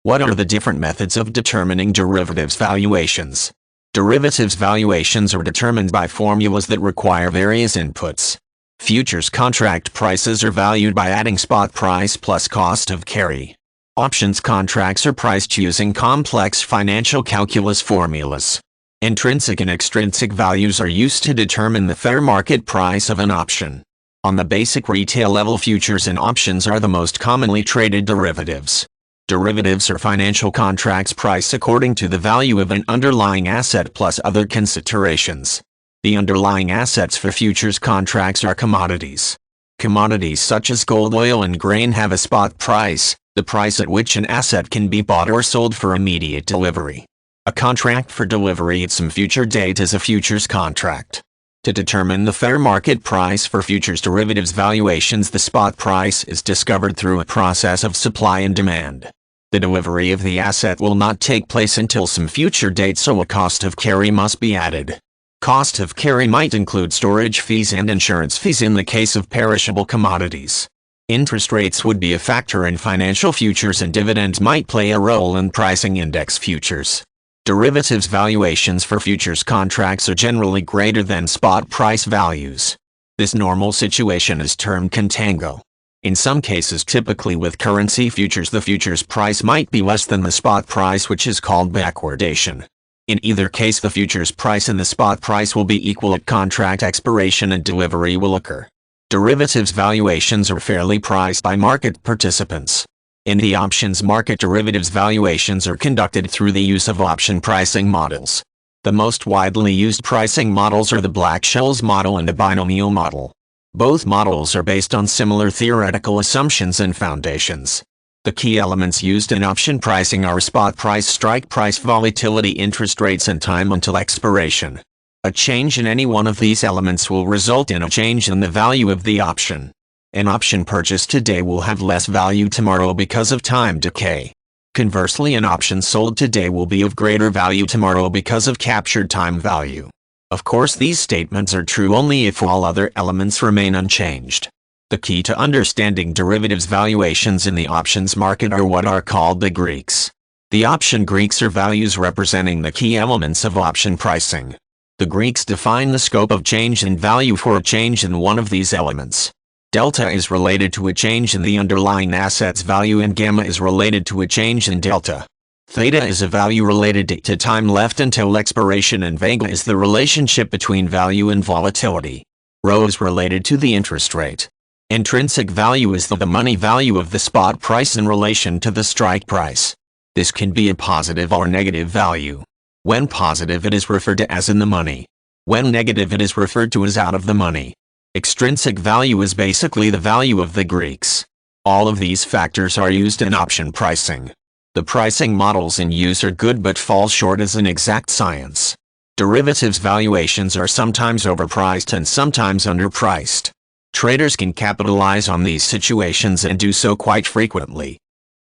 What are the different methods of determining derivatives valuations? Derivatives valuations are determined by formulas that require various inputs. Futures contract prices are valued by adding spot price plus cost of carry. Options contracts are priced using complex financial calculus formulas. Intrinsic and extrinsic values are used to determine the fair market price of an option. On the basic retail level, futures and options are the most commonly traded derivatives. Derivatives are financial contracts priced according to the value of an underlying asset plus other considerations. The underlying assets for futures contracts are commodities. Commodities such as gold, oil, and grain have a spot price, the price at which an asset can be bought or sold for immediate delivery. A contract for delivery at some future date is a futures contract. To determine the fair market price for futures derivatives valuations, the spot price is discovered through a process of supply and demand. The delivery of the asset will not take place until some future date, so a cost of carry must be added. Cost of carry might include storage fees and insurance fees in the case of perishable commodities. Interest rates would be a factor in financial futures, and dividends might play a role in pricing index futures. Derivatives valuations for futures contracts are generally greater than spot price values. This normal situation is termed contango. In some cases, typically with currency futures, the futures price might be less than the spot price, which is called backwardation. In either case, the futures price and the spot price will be equal at contract expiration and delivery will occur. Derivatives valuations are fairly priced by market participants. In the options market, derivatives valuations are conducted through the use of option pricing models. The most widely used pricing models are the Black-Scholes model and the binomial model. Both models are based on similar theoretical assumptions and foundations. The key elements used in option pricing are spot price, strike price, volatility, interest rates, and time until expiration. A change in any one of these elements will result in a change in the value of the option. An option purchased today will have less value tomorrow because of time decay. Conversely, an option sold today will be of greater value tomorrow because of captured time value. Of course, these statements are true only if all other elements remain unchanged. The key to understanding derivatives valuations in the options market are what are called the Greeks. The option Greeks are values representing the key elements of option pricing. The Greeks define the scope of change in value for a change in one of these elements. Delta is related to a change in the underlying asset's value, and gamma is related to a change in delta. Theta is a value related to time left until expiration, and vega is the relationship between value and volatility. Rho is related to the interest rate. Intrinsic value is the money value of the spot price in relation to the strike price. This can be a positive or negative value. When positive, it is referred to as in the money. When negative, it is referred to as out of the money. Extrinsic value is basically the value of the Greeks. All of these factors are used in option pricing. The pricing models in use are good but fall short as an exact science. Derivatives valuations are sometimes overpriced and sometimes underpriced. Traders can capitalize on these situations and do so quite frequently.